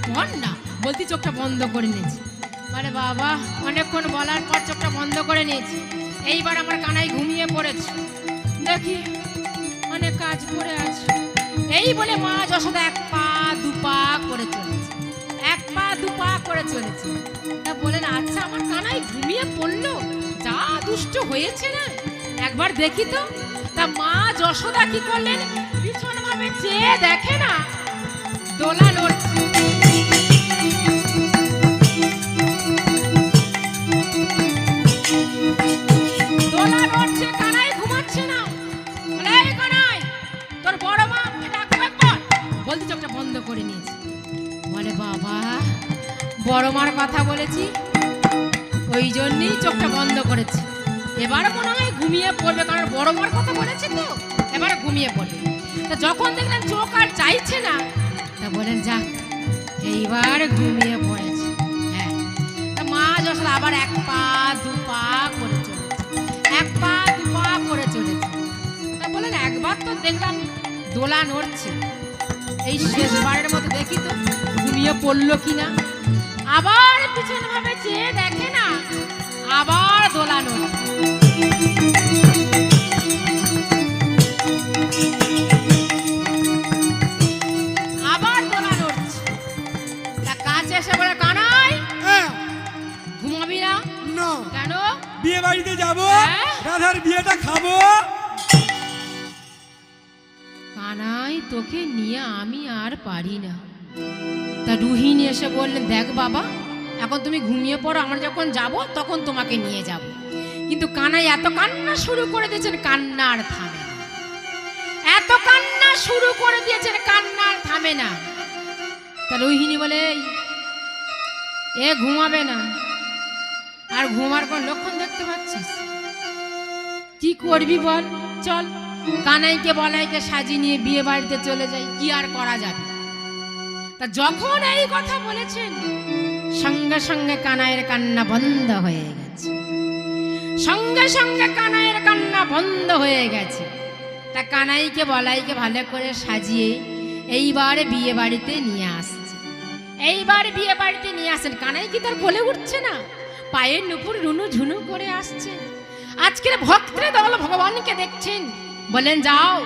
পর না বলতে চোখটা বন্ধ করে নিয়েছি। মানে বাবা অনেকক্ষণ বলার পর চোখটা বন্ধ করে নিয়েছি। এইবার আমার কানাই ঘুমিয়ে পড়েছে। দেখি অনেক কাজ করে আছে। এই বলে মা যশোদা এক পা দু পা করে চলেছে, এক পা দু পা করে চলেছে। তা বলেন আচ্ছা আমার কানাই ঘুমিয়ে পড়লো, যা দুষ্ট হয়েছে না, একবার দেখি তো। তা মা যশোদা কি করলেন, পিছন ভাবে চেয়ে দেখে না দোলা নড়ছে। দোলা নড়ছে, কানাই ঘুমাচ্ছে না। বলে এই কানাই তোর বড় মা ডাকবে একবার, বলতে চোখটা বন্ধ করে নিয়েছে। বলে বাবা বড় মার কথা বলেছি, ওই জন্যই চোখটা বন্ধ করেছে। এবার মনে হয় ঘুমিয়ে পড়বে, কারণ বড় মার কথা বলেছে তো, এবার ঘুমিয়ে পড়বে। তা যখন দেখলেন চোখ আর চাইছে না, তা বলেন যাক এইবার ঘুমিয়ে পড়েছে। হ্যাঁ, তা মা যশোদা আবার এক পা দু পা করে চলেছে, এক পা দু পা করে চলেছে। তা বলেন একবার তো দেখলাম দোলা নড়ছে, এই শেষবারের মতো দেখি তো ঘুমিয়ে পড়লো কিনা। আবার পিছন ভাবে চেয়ে দেখে না, আবার দোলা নড়ছে। আবার দোলা নড়ছে। তা কাছে এসে বলে কানাই ঘুমাবি না? না। কেন? বিয়ে বাড়িতে যাবো, রাধার বিয়েটা খাবো। কানাই তোকে নিয়ে আমি আর পারি না। তা রুহিণী এসে বললেন দেখ বাবা এখন তুমি ঘুমিয়ে পড়ো, আমরা যখন যাব তখন তোমাকে নিয়ে যাব। কিন্তু কানাই এত কান্না শুরু করে দিয়েছেন, কান্নার থামে না। এত কান্না শুরু করে দিয়েছেন, কান্নার থামে না। তা রোহিণী বলে এ ঘুমাবে না, আর ঘুমার কোন লক্ষণ দেখতে পাচ্ছিস? কি করবি বল, চল কানাইকে বলাইকে সাজিয়ে নিয়ে বিয়ে বাড়িতে চলে যাই, কি আর করা যাবে। তা যখন এই কথা বলেছেন সঙ্গে সঙ্গে কানাইয়ের কান্না বন্ধ হয়ে গেছে, সঙ্গে সঙ্গে কানাইয়ের কান্না বন্ধ হয়ে গেছে। তা কানাইকে বলাইকে ভালো করে সাজিয়ে এইবার বিয়ে বাড়িতে নিয়ে আসছে। এইবার বিয়ে বাড়িতে নিয়ে আসেন, কানাই কি তার বলে উঠছে না, পায়ের নুপুর রুনু ঝুনু করে আসছে। আজকের ভক্তের দল ভগবানকে দেখছেন, বলেন যাও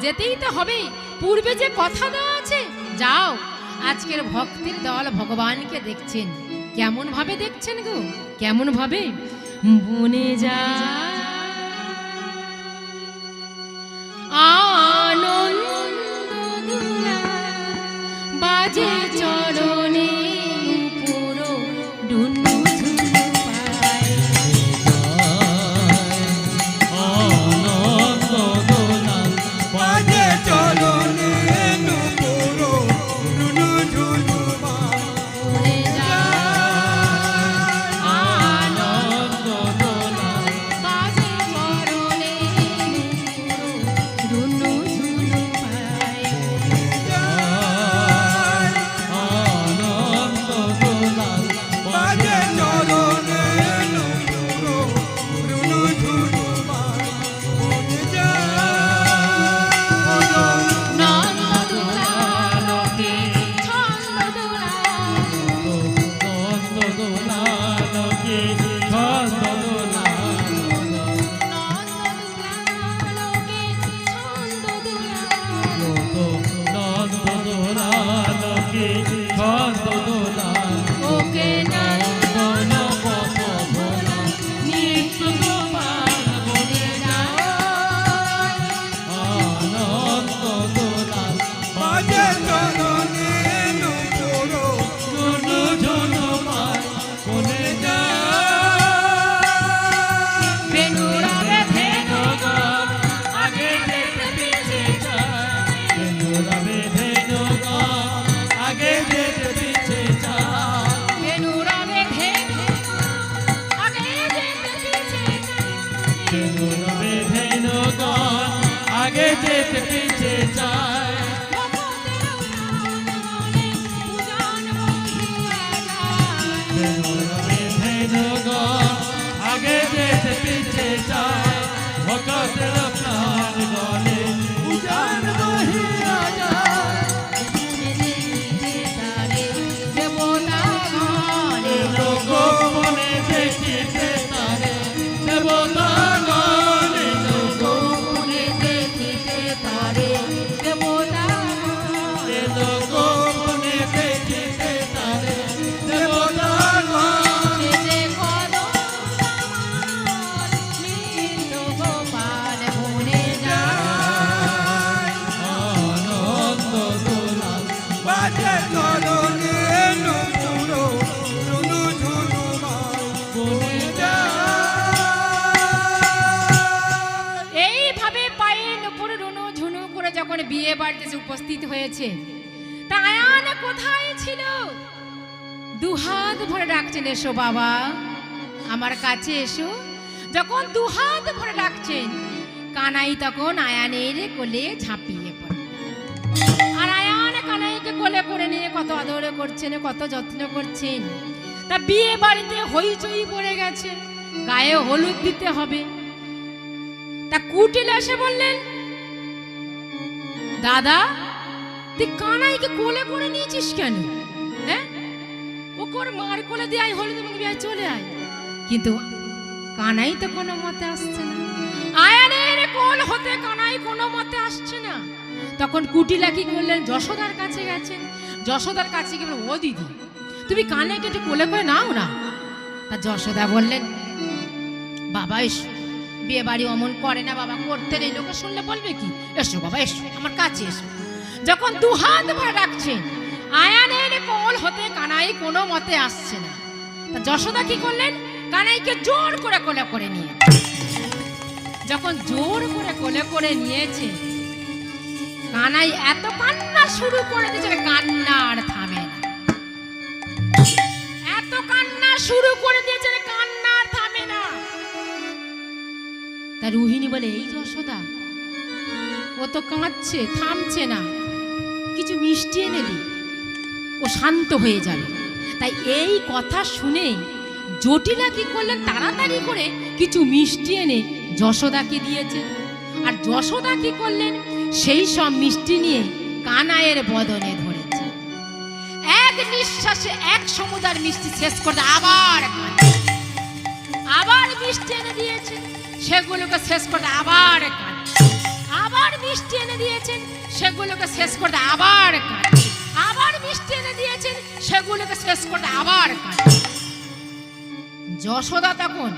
যেতেই তো হবে, পূর্বে যে কথা দেওয়া আছে যাও। আজকের ভক্তের দল ভগবানকে দেখছেন, কেমন ভাবে দেখছেন গো, কেমন ভাবে? বনে যা আনন্দ দুলা বাজে চরণে পুরো ডুনু ঝুনু পায়। আনন্দ দোলা বাজে চরণে পুরো ডুনু ঝুনু পায়। বনে যা আনন্দ দোলা বাজে চরণে পুরো ডুনু ঝুনু পায়। আনন্দ দোলা বাজে চরণে পুরো ডুনু ঝুনু পায়। বনে যায় নন্দ দুলা লোকে ছন্দ দুলা নন্দ দুলা লোকে ছন্দ দুলা ওকে নন্দন পথ ভোলা নিত্য গোপাল বনে যায়। বাজে চরণে পুরো ডুনু ঝুনু পায়। বনে যায় বেনুরা বেঁধে নগর আগে যেতে পিছে যায়। বেনুরা বেঁধে নগর আগে যেতে পিছে যায়। বেনুরা বেঁধে আগে যেতে পিছে যায়। বেনুরা বেঁধে নগর আগে যেতে পিছে যায়। বেনুরা বেঁধে নগর আগে যেতে পিছে যায়। ভক্তের প্রাণ গলে উজান বহিয়া যায়। হাতে চরণে নুপুর রুনু ঝুনু মাই বনে যায়। এইভাবে পায়ে নুপুর রুনু ঝুনু করে যখন বিয়ে বাড়িতে এসে উপস্থিত হয়েছে, তা আয়ান কোথায় ছিল? দুহাত ভরে ডাকছেন, এসো বাবা আমার কাছে এসো। যখন দুহাত ভরে ডাকছেন, কানাই তখন আয়ানের কোলে ঝাঁপিয়ে পড়ে। আর আয়ান কানাইকে কোলে করে নিয়ে কত আদর করছেন, কত যত্ন করছেন। তা বিয়ে বাড়িতে হইচই পড়ে গেছে, গায়ে হলুদ দিতে হবে। তা কুটিল এসে বললেন, দাদা তুই কানাইকে কোলে করে নিয়েছিস কেন? হ্যাঁ, ওর মার কোলে দিয়ে আয়, হলুদ এবং বিয়ে চলে আয়। কিন্তু কানাই তো কোনো মতে আসছে না, আয়ানের কোল হতে কানাই কোনো মতে আসছে না। তখন কুটিলা কি করলেন, যশোদার কাছে গেছেন। যশোদার কাছে গিয়ে বললেন, ও দিদি তুমি কানাইকে একটু কোলে করে নাও না। তা যশোদা বললেন, বাবা এসো, বিয়ে বাড়ি অমন করে না বাবা, করতে নেই, লোকে শুনলে বলবে কি, এসো বাবা এসো আমার কাছে এসো। যখন দুহাত ভরে রাখছেন, আয়ানের কোল হতে কানাই কোনো মতে আসছে না। তা যশোদা কি করলেন, কানাইকে জোর করে কোলে করে নিয়ে, যখন জোর করে কোলে করে নিয়েছে, কানাই এত কান্না শুরু করে দিয়েছে, কান্না আর থামে না। এত কান্না শুরু করে দিয়েছে, কান্না আর থামে না। তা রোহিণী বলে, এই যশোদা ও তো কাঁদছে, থামছে না, কিছু মিষ্টি এনে দি, ও শান্ত হয়ে যাবে। তাই এই কথা শুনে জটিলা কি করলেন, তাড়াতাড়ি করে কিছু মিষ্টি এনে যশোদাকে দিয়েছে। আর যশোদা কি করলেন, সেই সব মিষ্টি নিয়ে কানাইয়ের বদনে ধরেছে। এক নিঃশ্বাসে এক সমুদার মিষ্টি শেষ করতে আবার আবার মিষ্টি এনে দিয়েছে, সেগুলোকে শেষ করতে আবার আবার মিষ্টি এনে দিয়েছেন, সেগুলোকে শেষ করতে আবার আবার মিষ্টি এনে দিয়েছেন, সেগুলোকে শেষ করতে আবার যশোদা তখন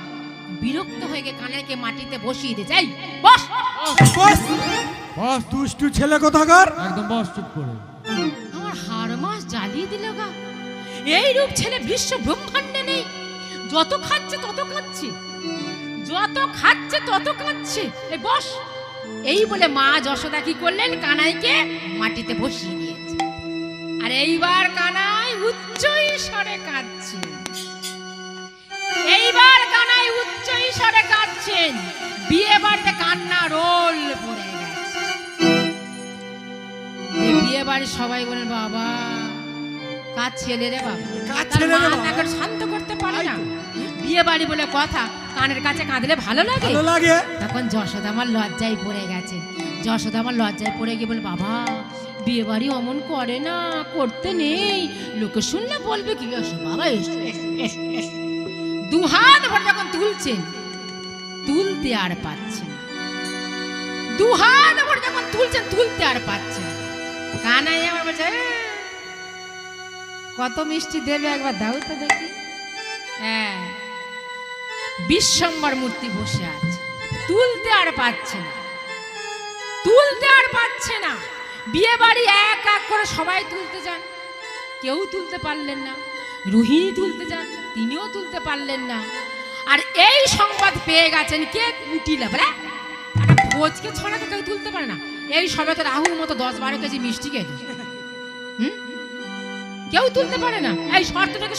বিরক্ত হয়ে গিয়ে কানাইকে মাটিতে বসিয়ে দিয়েছে। এই বস বস বস, দুষ্টু ছেলে কোথাকার, একদম বস, চুপ করে। আমার হাড় মাস জ্বালিয়ে দিল গা। এই রূপ ছেলে বিশ্ব ব্রহ্মাণ্ডে নেই, যত খাচ্ছে তত খাচ্ছে, যত খাচ্ছে তত খাচ্ছে। এই বস, এই বলে মা যশোদা কি করলেন, কানাইকে মাটিতে বসিয়ে দিয়েছে। আর এইবার কানাই উচ্চ স্বরে কাঁদছে, এইবার কানাই উচ্চ স্বরে কাঁদছেন। বিয়ে বাড়িতে কান্না রোল পড়ে গেছে। এই বিয়ে বাড়ি সবাই বলেন, বাবা কাজ ছেলে রে বাবা, কাজ তার ছেলে রে মা বাবা। তাকে শান্ত করতে পারে না। বিয়ে বাড়ি বলে কথা, কানের কাছে কাঁদলে ভালো লাগে? ভালো লাগে। তখন যশোদা আমার লজ্জায় পড়ে গেছে। যশোদা আমার লজ্জায় পড়ে গিয়ে বলে, বাবা বিয়ে বাড়ি অমন করে না, করতে নেই, লোকে শুনলে বলবে কি। এসো বাবা এসো এসো এসো এসো। দুহাত ভরে যখন তুলছেন, তুলতে আর পাচ্ছেন, দুহাত ভরে যখন তুলছেন, তুলতে আর পাচ্ছেন। কানাই আমার বলছে, কত মিষ্টি দেবে একবার দাও তো দেখি। হ্যাঁ, বিশ্বম্বর মূর্তি বসে আছে, তুলতে আর পাচ্ছে না, তুলতে আর পাচ্ছে না। বিয়ে বাড়ি এক এক করে সবাই তুলতে যান, কেউ তুলতে পারলেন না। রোহিণী তুলতে যান, তিনিও তুলতে পারলেন না। আর এই সংবাদ পেয়ে গেছেন কে, কুটিলা। বলে ভোজকে ছড়াতে কেউ তুলতে পারে না, এই সবে তো রাহুর মতো 10-12 কেজি মিষ্টি খেয়ে কেউ তুলতে পারে না। এই শর্তটাকে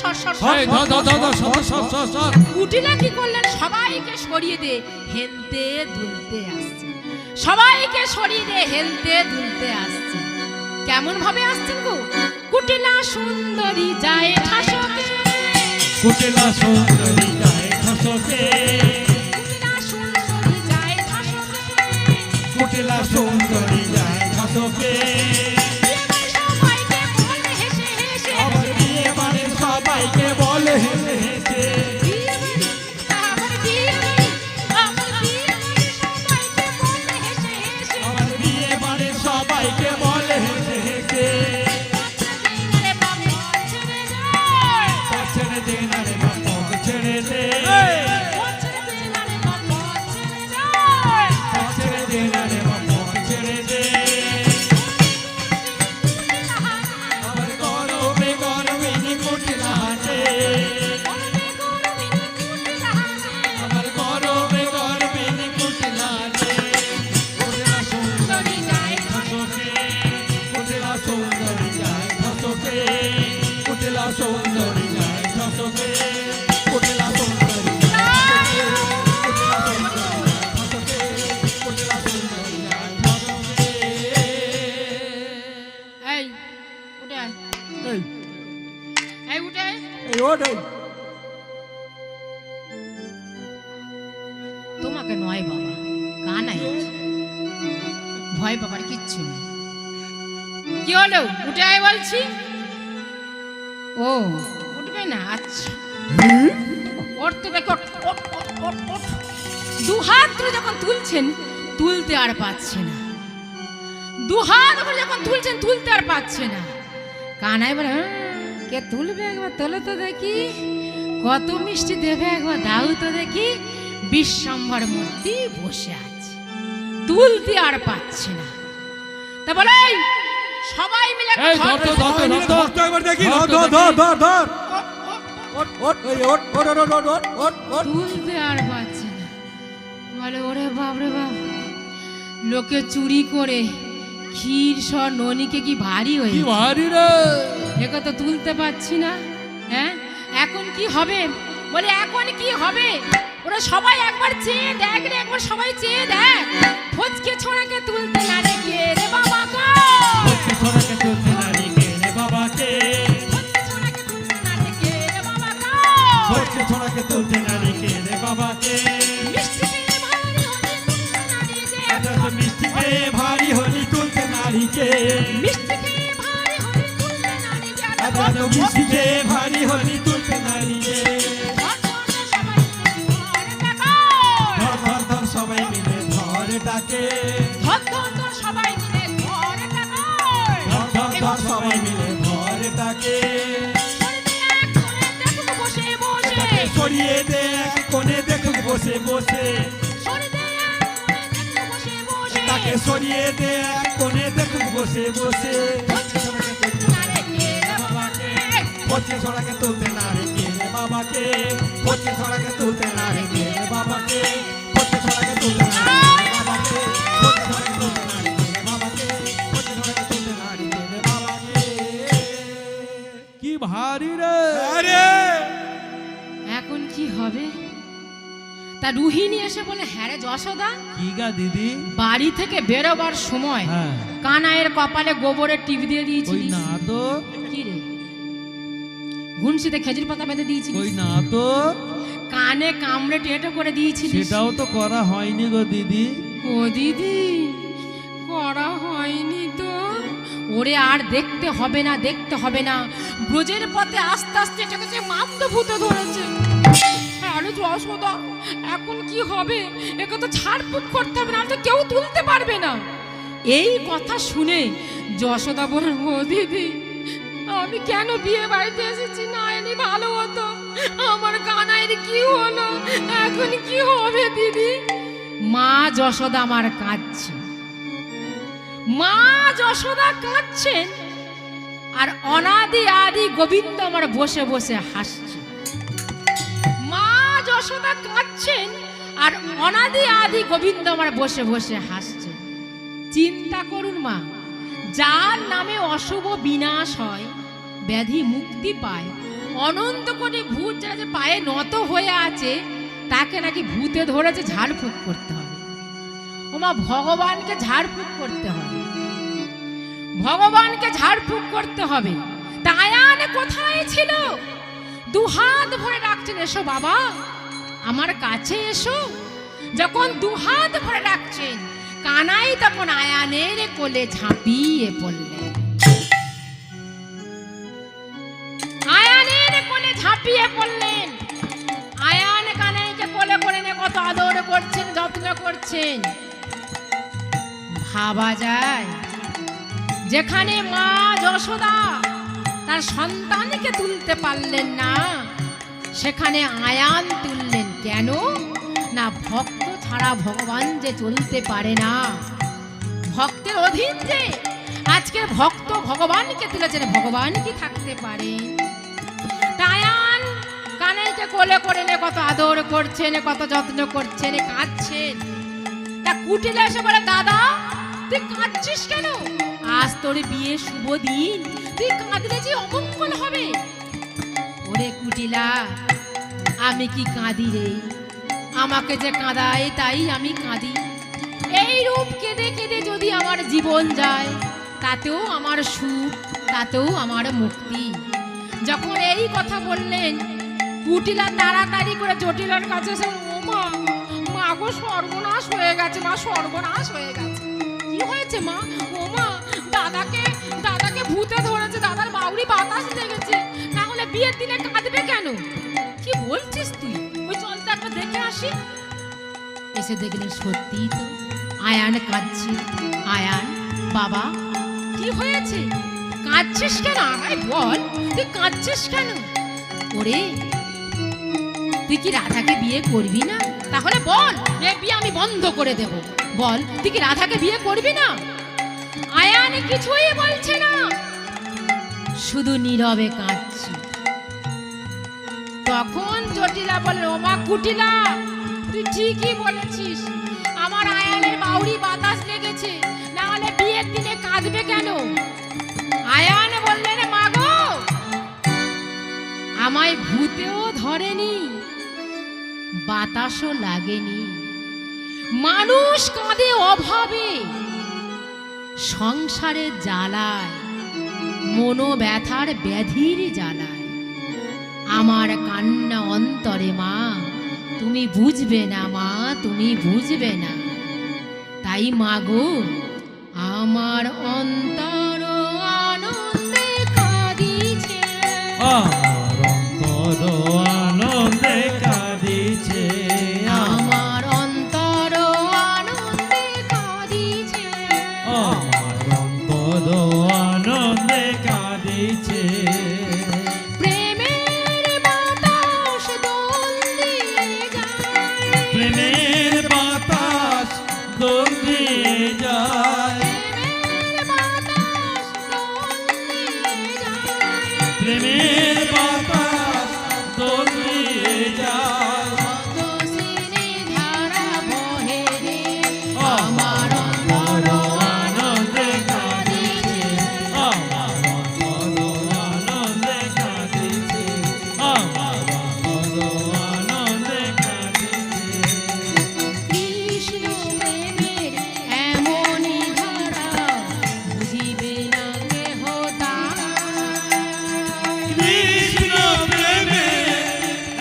কুটিলা কি করলেন, সবাইকে সরিয়ে দিয়ে হেলতে দুলতে আসছে, সবাইকে সরিয়ে দিয়ে হেলতে দুলতে আসছে। কেমন ভাবে আসছেন গো? কুটিলা সুন্দরী যায় ঠাসকে, কুটিলা সুন্দরী যায় ঠাসকে, কুটিলা সুন্দরী যায় ঠাসকে, কুটিলা সুন্দরী যায় ঠাসকে। সবাইকে বলে হেসে হেসে, আমার বিয়ে বাড়ির সবাইকে বলে হেসে হেসে, আমার বিয়ে বাড়ি, আমার বিয়ে বাড়ি সবাইকে বলে হেসে হেসে, আমার বিয়ে বাড়ির সবাইকে বলে হেসে হেসে। ছেড়ে দে না রে বাবা, ছেড়ে দে, ছেড়ে দে না রে বাবা, ছেড়ে দে। ওঠ এই। তোমাকে নয় বাবা, কানাই। ভয় পাবার কিচ্ছু নেই। কি হলো, উঠে আয় বলছি। ও উঠবে না, আচ্ছা উঠতে দেখো। দু হাত ধরে যখন তুলছেন, তুলতে আর পাচ্ছে না। দু হাত ধরে যখন তুলছেন, তুলতে আর পাচ্ছে না। কানাই বলে, কে তুলবে, একবার তোলো তো দেখি। কত মিষ্টি দেবে, একবার দাও তো দেখি। বিশ্বম্ভর মূর্তি বসে আছে, তুলতে আর পাচ্ছে না। তা বলে, এই, সবাই মিলে এই ধর তো, ধর তো, ধর তো। ধর তো একবার দেখি। ধর ধর ধর ধর ধর। ওঠ ওঠ এই ওঠ ওঠ ওঠ ওঠ ওঠ ওঠ ওঠ। তুলতে আর পাচ্ছে না। বলে, ওরে বাপ রে বাপ, লোকে চুরি করে ক্ষীর সর ননিকে কি ভারী কি হয়ে ভারী রে। একে তো তুলতে পারছি না। হ্যাঁ, এখন কি হবে? বলে, এখন কি হবে? ওরা সবাই একবার চেয়ে দেখ রে, একবার সবাই চেয়ে দেখ। ফচকে ছোড়াকে তুলতে না রে কে রে বাবা গো। ফচকে ছোড়াকে তুলতে না রে কে রে বাবাকে। ফচকে ছোড়াকে তুলতে না রে কে রে বাবা গো। ফচকে ছোড়াকে তুলতে না রে কে রে বাবাকে। মিষ্টি খেয়ে ভারী হলে তুলতে না রে কে। এত মিষ্টি খেয়ে ভারী হলি তুলতে নারীকে। মিষ্টি খেয়ে ভারী হলে তুলতে না রে কে। এত মিষ্টি খেয়ে ভারী হলি তুলতে নারীকে। ধর ধর ধর সবাই মিলে ধর ডাকে। ধর ধর ধর সবাই মিলে ধর ডাকে। তাকে সরিয়ে দে এক কোণে দেখুক বসে বসে। তাকে সরিয়ে দে এক কোণে দেখুক বসে বসে। ফচকে ছোড়াকে তুলতে না রে কে রে বাবাকে। ফচকে ছোড়াকে তুলতে না রে কে রে বাবাকে। ফচকে ছোড়াকে তুলতে না রে কে রে বাবাকে। ফচকে ছোড়াকে তুলতে না রে কে রে বাবাকে। ফচকে ছোড়াকে তুলতে না রে কে রে বাবাকে। কি ভারী রে। আরে এখন কি হবে? তা রুহিণী এসে বলে, হ্যাঁ রে যশোদা, কি গা দিদি? বাড়ি থেকে বেরোবার সময় হ্যাঁ কানাইয়ের কপালে গোবরের টিপ দিয়ে ওই দিয়েছিলিস। না তো। কি রে, ঘুনসিতে খেজুর পাতা বেঁধে দিয়েছিলিস। ওই না তো। কানে কামড়ে টেটো করে দিয়েছিলিস। সেটাও তো করা হয়নি গো দিদি। ও দিদি, করা হয়নি তো। ওরে আর দেখতে হবে না, দেখতে হবে না। ব্রজের পথে আস্তে আস্তে এটাকে মামদ ভূতে ধরেছে। আরে যশোদা, এখন কি হবে? একে তো ছাড়ফুঁক করতে হবে, না তো কেউ তুলতে পারবে না। এই কথা শুনে যশোদা বলেন, ও দিদি, আমি কেন বিয়ে বাড়িতে এসেছি? না এলে ভালো হতো। আমার কানাইয়ের কি হলো, এখন কি হবে দিদি? মা যশোদা আমার কাঁদছে, মা যশোদা কাঁদছেন, আর অনাদি আদি গোবিন্দ আমার বসে বসে হাসছে। মা যশোদা কাঁদছেন, আর অনাদি আদি গোবিন্দ আমার বসে বসে হাসছে। চিন্তা করুন মা, যার নামে অশুভ বিনাশ হয়, ব্যাধি মুক্তি পায়, অনন্ত কোটি ভূত যারা যে পায়ে নত হয়ে আছে, তাকে নাকি ভূতে ধরেছে, ঝাড়ফুঁক করতে হবে। ওমা, ভগবানকে ঝাড়ফুঁক করতে হবে, ভগবানকে ঝাড়ফুঁক করতে হবে। তা আয়ান কোথায় ছিল? দুহাত ভরে ডাকছেন, এসো বাবা, আমার কাছে এসো। যখন দুহাত ভরে ডাকছেন, কানাই তখন আয়ানের কোলে ঝাঁপিয়ে পড়লেন। আয়ানের কোলে ঝাঁপিয়ে পড়লেন। আয়ান কানাইকে কোলে করে নিয়ে কত আদর করছেন, যত্ন করছেন। ভাবা যায়, যেখানে মা যশোদা তার সন্তানকে তুলতে পারলেন না, সেখানে আয়ান তুললেন। কেন না, ভক্ত ছাড়া ভগবান যে চলতে পারে না। ভক্তের অধীন যে আজকে ভক্ত ভগবানকে তুলেছেন, ভগবান কি থাকতে পারে? আয়ান কানাইকে কোলে করে নিয়ে কত আদর করছেন, কত যত্ন করছেন, কাঁদছেন। তা কুটিলে এসে বলে, দাদা তুই কাঁদছিস কেন? আজ তোর বিয়ে শুভ দিন, তুই কাঁদলে যে অমঙ্গল হবে। ওরে কুটিলা, আমি কি কাঁদি রে? আমাকে যে কাঁদায় তাই আমি কাঁদি। এই রূপ কেঁদে কেঁদে যদি আমার জীবন যায়, তাতেও আমার সুখ, তাতেও আমার মুক্তি। যখন এই কথা বললেন, কুটিলা তাড়াতাড়ি করে জটিলার কাছে এসে, ও মা, মা গো সর্বনাশ হয়ে গেছে, মা সর্বনাশ হয়ে গেছে। কি হয়েছে মা? ও মা, দাদাকে দাদাকে ভূতে ধরেছে, দাদার বাউরি বাতাস লেগেছে, না হলে বিয়ের দিনে কাঁদবে কেন? কি বলছিস তুই? ওই চল তো একবার দেখে আসি। এসে দেখলেন সত্যি তো আয়ান কাঁদছে। আয়ান, বাবা কি হয়েছে? কাঁদছিস কেন? আমায় বল, তুই কাঁদছিস কেন? ওরে, তুই কি রাধাকে বিয়ে করবি না? তাহলে বল, এ বিয়ে আমি বন্ধ করে দেব। বল, তুই কি রাধাকে বিয়ে করবি না? আয়ান কিছুই বলছে না, শুধু নীরবে কাঁদছে। তখন জটিলা বলে, ও মা কুটিলা, তুই ঠিকই বলেছিস, আমার আয়ানের বাউরি বাতাস লেগেছে, না হলে বিয়ের দিনে কাঁদবে কেন? আয়ান বললেন, মা গো, আমায় ভূতেও ধরেনি, বাতাসও লাগেনি, মানুষ কাঁদে অভাবে, সংসারের জ্বালায়, মনোব্যথার ব্যাধির জ্বালায়, আমার কান্না অন্তরে মা তুমি বুঝবে না, মা তুমি বুঝবে না। তাই মা গো, আমার অন্তর আনন্দে কাঁদিছে, আমার অন্তর আনন্দে কাঁদিছে, আমার অন্তর আনন্দে কাঁদিছে, আমার অন্তর আনন্দে কাঁদিছে। প্রেমের বাতাস দোল দিয়ে যায়, প্রেমের বাতাস দোল দিয়ে যায়, প্রেমের বাতাস দোল দিয়ে যায়, প্রেমের বাতাস দোল দিয়ে যায়। কত স্নেহে ধারা বহে রে, আমার অন্তর আনন্দে কাঁদিছে, আমার অন্তর আনন্দে কাঁদিছে, আমার অন্তর আনন্দে কাঁদিছে। কৃষ্ণ প্রেমের এমনই ধারা, বুঝিবে না কেহ তারা। কৃষ্ণ প্রেমে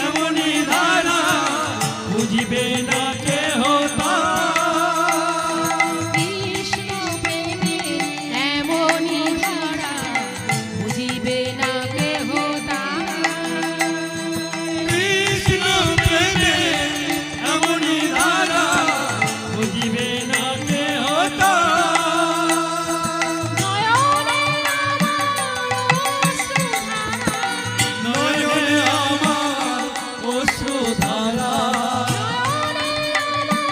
এমনই ধারা, বুঝিবে না কেহ তারা। কৃষ্ণ প্রেমের এমনই ধারা, বুঝিবে না কেহ তারা। কৃষ্ণ প্রেমে এমনই ধারা, বুঝিবে না কেহ তারা। নয়নে আমার অশ্রুধারা, নয়নে আমার অশ্রুধারা, নয়নে আমার নয়নে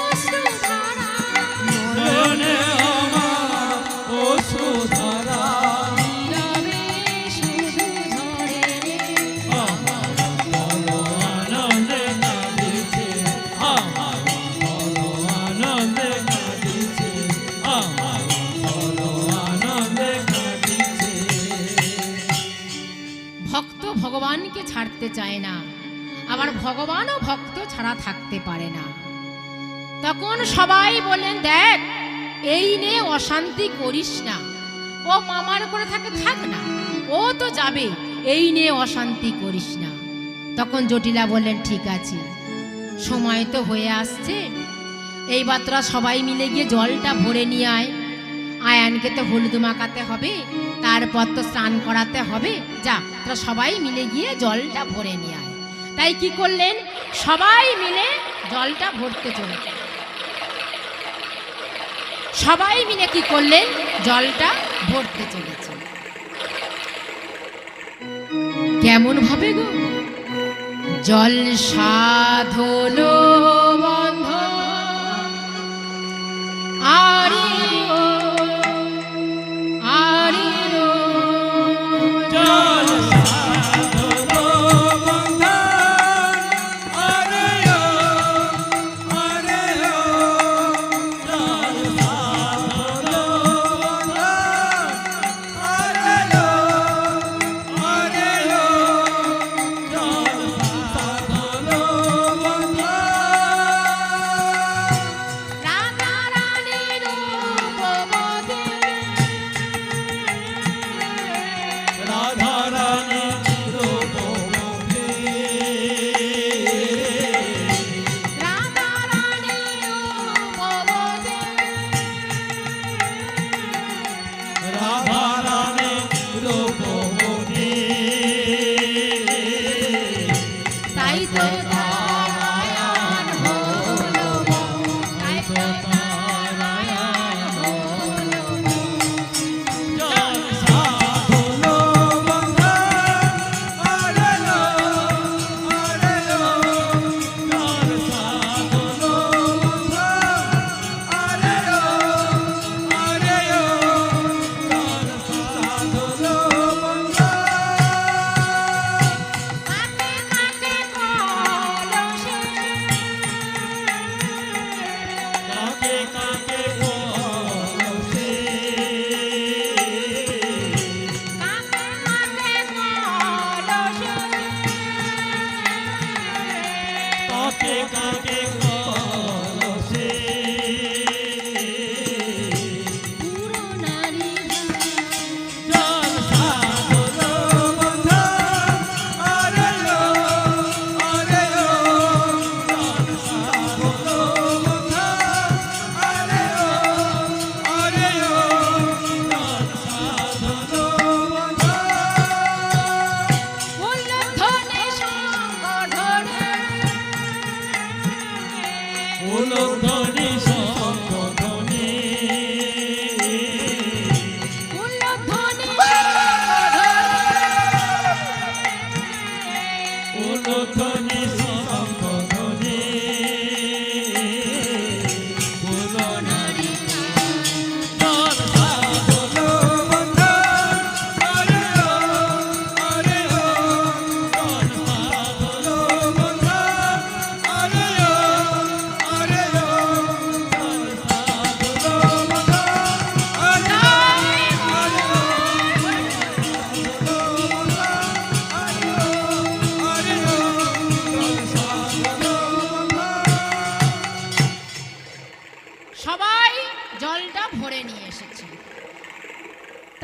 অশ্রুধারা, আমার অশ্রুধারা। নীরবে শুধু ঝরে রে, আমার অন্তর আনন্দে কাঁদিছে, আমার অন্তর আনন্দে কাঁদিছে, আমার অন্তর আনন্দে কাঁদিছে। ভক্ত ভগবানকে ছাড়তে চায় না, আবার ভগবানও ভক্ত ছাড়া থাকতে পারে না। তখন সবাই বলেন, দেখ, এই নে অশান্তি করিস না, ও মামার করে থাকে থাক না, ও তো যাবে, এই নে অশান্তি করিস না। তখন জটিলা বললেন, ঠিক আছে, সময় তো হয়ে আসছে, এইবার তোরা সবাই মিলে গিয়ে জলটা ভরে নিয়ে আয়। আয়ানকে তো হলুদ মাখাতে হবে, তারপর তো স্নান করাতে হবে, যা তোরা সবাই মিলে গিয়ে জলটা ভরে নিয়ে আয়। তাই কি করলেন, সবাই মিলে জলটা ভরতে চলেছে। সবাই মিলে কি করলেন, জলটা ভরতে চলেছে। কেমন ভাবে গো, জল সাধলো বন্ধ আরে ও, আরে ও, জল সাধলো বন্ধন, আরে ও, আরে ও। জল সাধলো বন্ধন, আরে ও, আরে ও। জল সাধলো বন্ধন,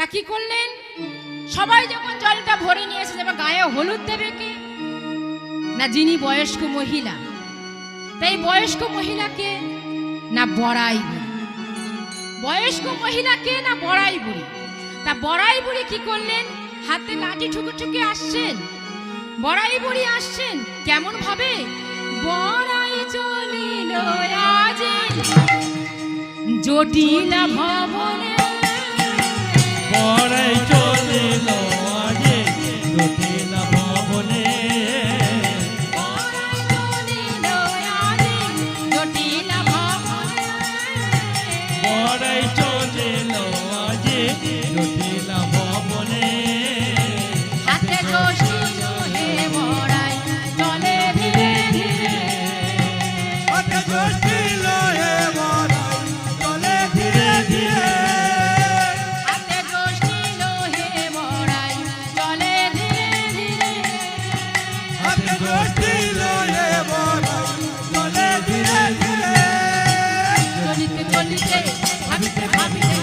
তা কি করলেন, সবাই যখন জলটা ভরে নিয়ে এসে যাবে, গায়ে হলুদ দেবে কে? না যিনি বয়স্ক মহিলা। তাই বয়স্ক মহিলাকে না বড়াই বুড়ি, বয়স্ক মহিলাকে না বড়াই বুড়ি। তা বড়াই বুড়ি কি করলেন, হাতে লাঠি ঠুকে ঠুকে আসছেন। বড়াই বুড়ি আসছেন কেমন ভাবে, বড়াই চলিল আজি জটিল ভবনে, বড়াই চলিল আজি জটিল ভবনে, বড়াই চলিল আজি জটিল ভবনে, বড়াই চলিল আজি জটিল ভবনে, হাতে যষ্টি হে বড়াই চলে ধীরে ধীরে, হাতে যষ্টি লয়ে বড়াই চলে ধীরে ধীরে, হাতে যষ্টি হে বড়াই চলে ধীরে ধীরে, হাতে যষ্টি লয়ে বড়াই চলে ধীরে ধীরে, চলিতে চলিতে ভাবিতে ভাবিতে,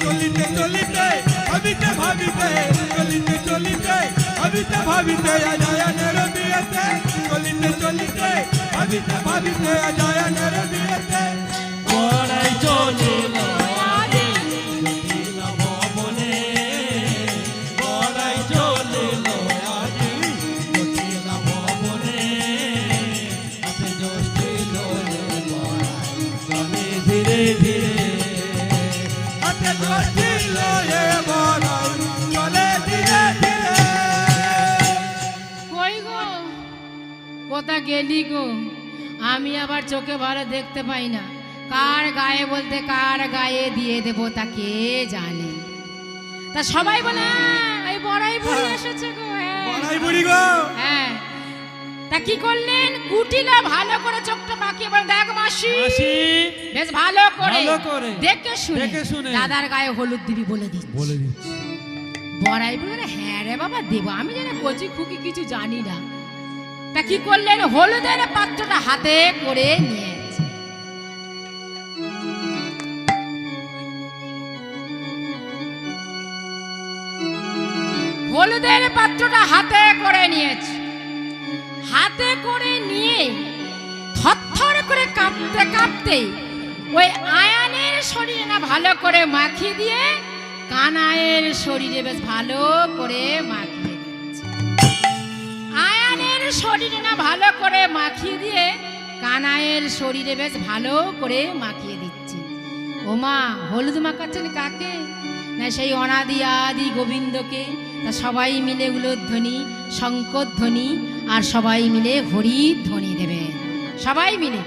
চলিতে চলিতে ভাবিতে ভাবিতে, চলিতে চলিতে ভাবিতে ভাবিতে আজায়নের বিয়েতে, চলিতে চলিতে ভাবিতে ভাবিতে আজায়নের বিয়েতে, বড়াই চলিল আজি জটিল ভবনে, বড়াই চলিল আজি জটিল ভবনে, হাতে যষ্টি লয়ে বড়াই চলে ধীরে ধীরে, হাতে যষ্টি লয়ে বড়াই চলে ধীরে ধীরে, কই গো, কোথা গেলি গো? আমি আবার চোখে ভালো দেখতে পাই না, কার গায়ে বলতে কার গায়ে দিয়ে দেব তা কে জানে। তা সবাই বলে এই বড়াই বুড়ি এসেছে গো, বড়াই বুড়ি গো, হ্যাঁ। তা কি করলেন, কুটিলা ভালো করে চোখটা বাঁকিয়ে বলে, দেখ মাসি, মাসি বেশ ভালো করে ভালো করে দেখে দেখে শুনে দাদার গায়ে হলুদ দিবি বলে দিচ্ছি। বলে দিচ্ছি, বড়াই বলে, হ্যাঁ রে বাবা দেব, আমি যেন কচি খুকি কিছু জানি না। তা কি করলেন, হলুদের পাত্রটা হাতে করে নিয়েছে। হলুদের পাত্রটা হাতে করে নিয়েছে, হাতে করে নিয়ে থরথর করে কাঁপতে কাঁপতে ওই আয়ানের শরীরে না ভালো করে মাখিয়ে দিয়ে কানাইয়ের শরীরে বেশ ভালো করে মাখিয়ে দিচ্ছে। আয়ানের শরীরে না ভালো করে মাখিয়ে দিয়ে কানাইয়ের শরীরে বেশ ভালো করে মাখিয়ে দিচ্ছে। ওমা, হলুদ মাখাচ্ছেন কাকে? না সেই অনাদি আদি গোবিন্দকে। তা সবাই মিলে উলুধ্বনি, শঙ্করধ্বনি আর সবাই মিলে হরির ধ্বনি দেবে, সবাই মিলে।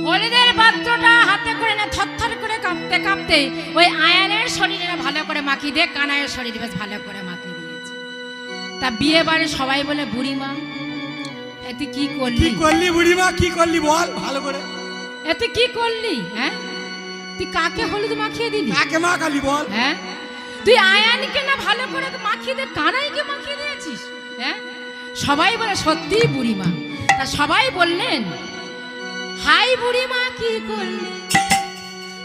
হলুদের পাত্রটা হাতে করে না থরথর করে কাঁপতে কাঁপতে ওই আয়ানের শরীরে না ভালো করে মাখিয়ে দিয়ে কানাইয়ের শরীরে বেশ ভালো করে মাখিয়ে দিয়েছে। তা বিয়ে বাড়ি সবাই বলে, বুড়িমা এ তুই কি করলি? কি করলি বুড়িমা, কি করলি বল ভালো করে, এ তুই কি করলি? হ্যাঁ, তুই কাকে হলুদ মাখিয়ে দিলি? কাকে মাখালি বল? হ্যাঁ, তুই আয়ানকে না ভালো করে মাখিয়ে দিয়ে কানাইকে মাখিয়ে দিয়েছিস। হ্যাঁ, সবাই বলে সত্যি বুড়িমা। তা সবাই বললেন, হাই বুড়িমা কি করলি?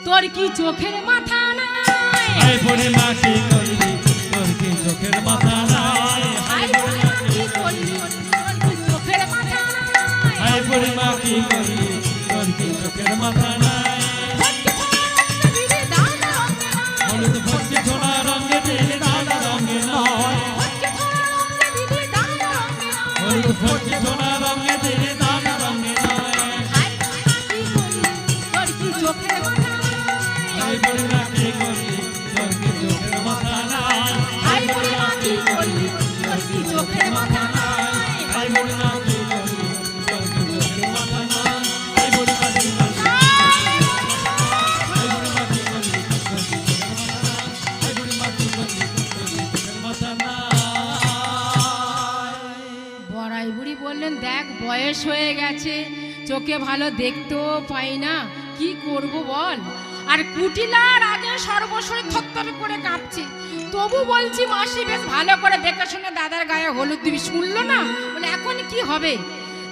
তোর কি চোখের মাথা নাই? হাই বুড়িমা কি করলি, তোর কি চোখের মাথা নাই? হাই বুড়িমা কি করলি? তোর কি চোখের মাথা নাই? হাই বুড়িমা কি করলি, তোর কি চোখের মাথা নাই? হলুদ ফটকে ছোড়া রঙে দিলি দাদা রঙে নয়, হলুদ ফটকে ছোড়া রঙে দিলি দাদা রঙে নয়। হাই বুড়িমা কি বয়স হয়ে গেছে, চোখে ভালো দেখতেও পাই না, কি করব বল। আর কুটিলার আগে সর্বশরীর থরথর করে কাঁপছে, তবু বলছি মাসি বেশ ভালো করে দেখে শুনে দাদার গায়ে হলুদ দিবি, শুনলো না, বলে এখন কি হবে।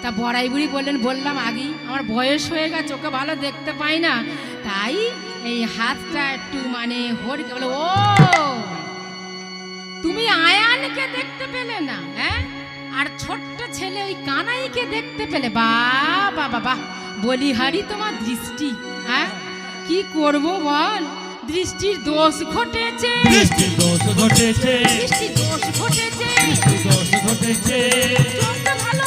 তা বড়াই বুড়ি বললাম আগেই আমার বয়স হয়ে গেছে, চোখে ভালো দেখতে পাই না, তাই এই হাতটা একটু মানে হরিকে বলে, ও তুমি আয়ানকে দেখতে পেলে না, হ্যাঁ, আর ছোট্ট ছেলে ওই কানাইকে দেখতে পেলে, বাবা বাবা বলিহারি তোমার দৃষ্টি, হ্যাঁ কি করব বল, দৃষ্টির দোষ ঘটেছে, দৃষ্টির দোষ ঘটেছে, দৃষ্টির দোষ ঘটেছে, দৃষ্টির দোষ ঘটেছে, চোখটা ভালো